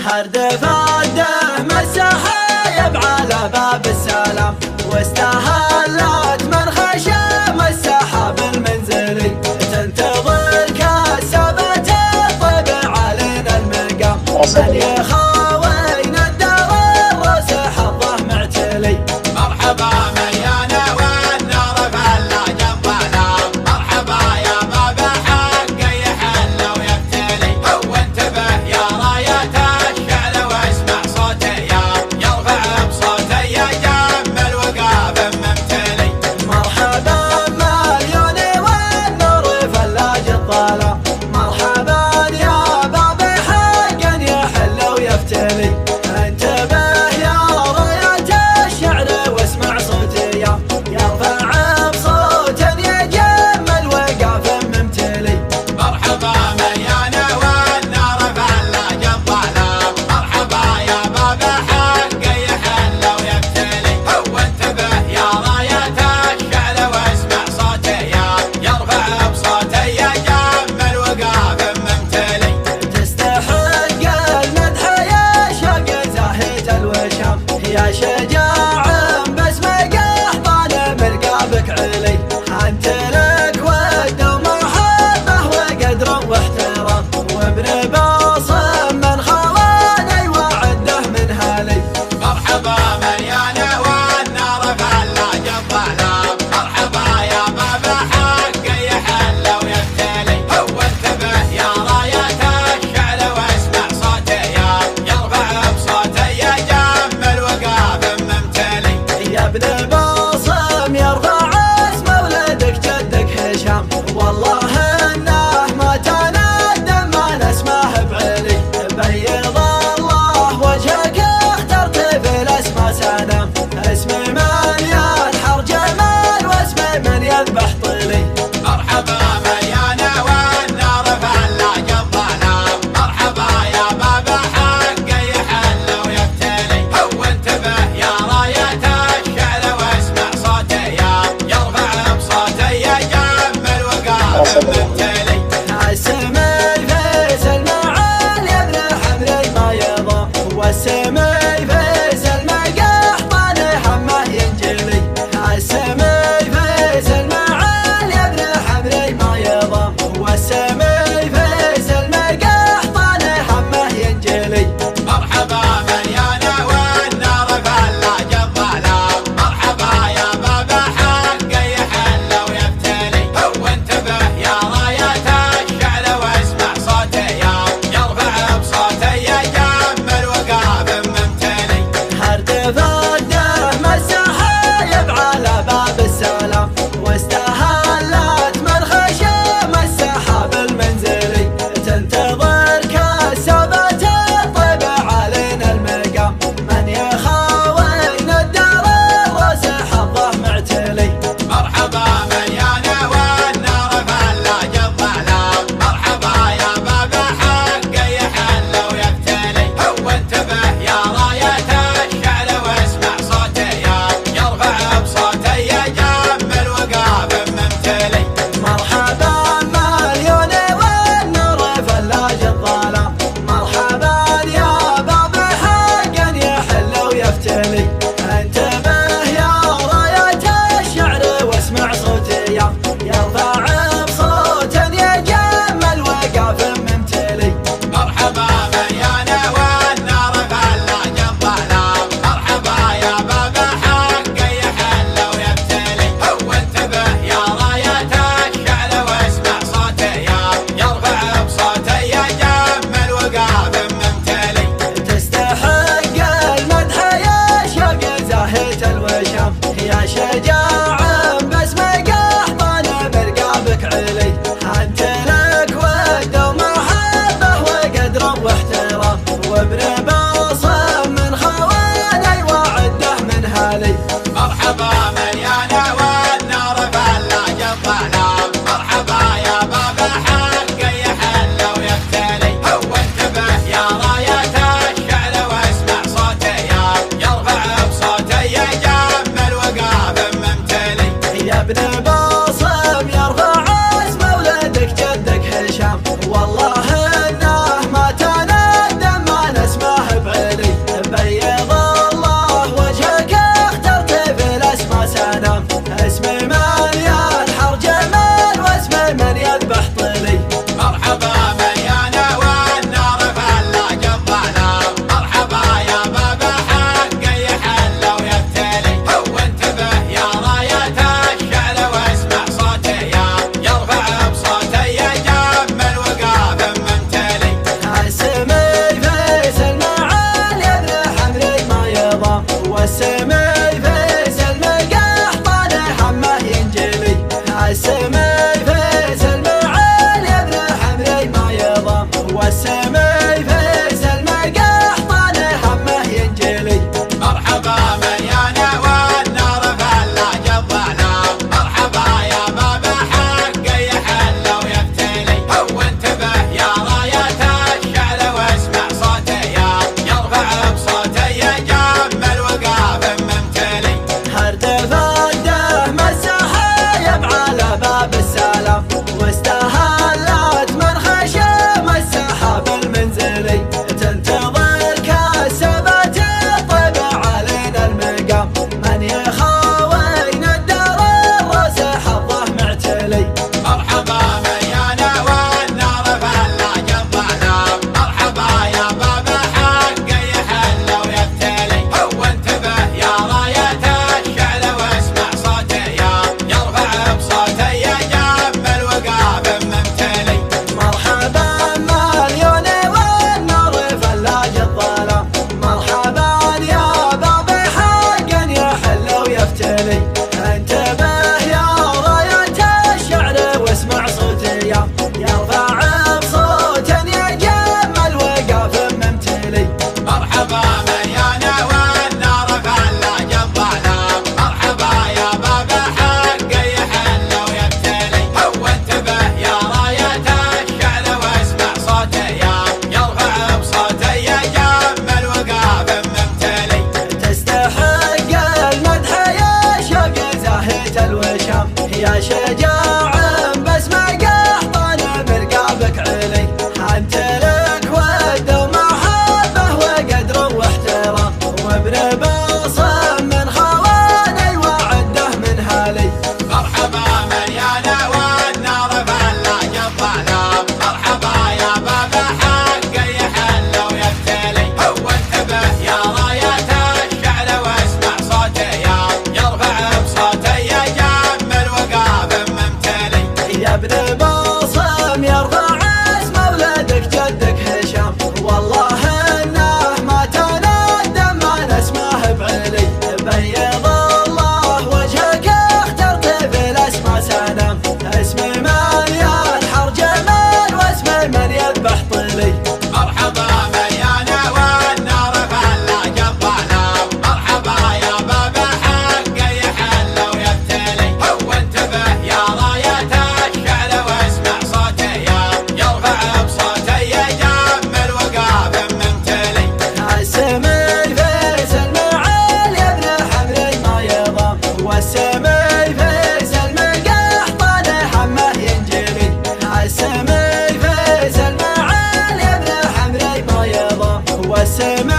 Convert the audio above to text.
هرد فاده مسحايب على باب السلام، واستهلت من خشم السحاب المنزلي، تنتظر كسبت الطبع علينا المقام، من يخاوين الدار الرأس حظه معتلي. مرحبا مليانة والنار فلا جنبنا، مرحبا يا باب حق يحل ويبتلي، هو انتبه يا راية الشعر واسمع صوتي يرفع بصوتي يجمل وقاف ممتلي. مرحبا مليون والنور فلاج الظلام، مرحبا يا باب حق يحل ويفتلي، انتبه يا راية الشعر واسمع صوتي يرفع بصوت يجمل وقاف ممتلي. مرحبا مليانة والنار فلا جنبنا، مرحبا يا باب حق يحل ويبتلي، هو انتبه يا راية الشعر واسمع صوتي يرفع بصوتي يجمل وقاف ممتلي. تستحق المدح يا شوق زاهية الوشام، يا شجاع باسمك احضان مرقابك علي، انت لك ود ومحبه وقدر واحترام، وابن باصم من خواني وعده من هالي. مرحبا مليانة والنار فلا جنبنا، مرحبا يا باب حق يحل ويبتلي، هو انتبه يا راية الشعر واسمع صوتي يرفع بصوتي يجمل وقاف ممتلي. يا ابن باصم يرفع اسم ولدك جدك هشام، والله انه ما تندم ما نسمه بعلي، بيض الله وجهك اخترت في الاسماء سلام، اسم من ينحر جمال واسم من يذبح طلي. مرحبا مليانة والنار فلا جنبنا، مرحبا يا باب حق يحل ويبتلي، هو انتبه يا راية الشعر واسمع صوتي يرفع بصوتي يجمل وقاف ممتلي. السم الفيصل مع اليد حمري ما يضام، والسم الفيصل ما قحطان همه ينجلي، السم الفيصل مع اليد حمري ما يضام، والسم الفيصل ما قحطان همه ينجلي. مرحبا مليانة والنار فلا جنبنا، مرحبا يا باب حق يحل ويبتلي، هو انتبه يا راية الشعر واسمع صوتي يرفع بصوتي يجمل وقاف ممتلي. هرد فاده مسحايب على باب السلام، واستهلت من خشم السحاب المنزلي، تنتظر كسبت الطبع علينا المقام، من يخاوين الدار الرأس حظه معتلي. مرحبا مليانة والنار فلا جنبنا، مرحبا يا باب حق يحل ويبتلي، هو انتبه يا راية الشعر واسمع صوتي يرفع بصوتي يجمل وقاف ممتلي. مرحبا مليون والنور فلاج الظلام، مرحبا يا باب حق يحل ويفتلي، انتبه يا راية الشعر واسمع صوتي يرفع بصوت يجمل وقاف ممتلي. مرحبا مليانة والنار فلا جنبنا، مرحبا يا باب حق يحل ويبتلي، هو انتبه يا راية الشعر واسمع صوتي يرفع بصوتي يجمل وقاف ممتلي. تستحق المدح يا شوق زاهية الوشام، يا شجاع باسمك احضان مرقابك علي، انت لك ود ومحبه وقدر واحترام، وابن باصم من خواني وعده من هالي. مرحبا مليانة والنار فلا جنبنا، مرحبا يا باب حق يحل ويبتلي، هو انتبه يا راية الشعر واسمع صوتي يرفع بصوتي يجمل وقاف ممتلي. يا ابن باصم يرفع اسم ولدك جدك هشام، والله انه ما تندم ما نسمه السماء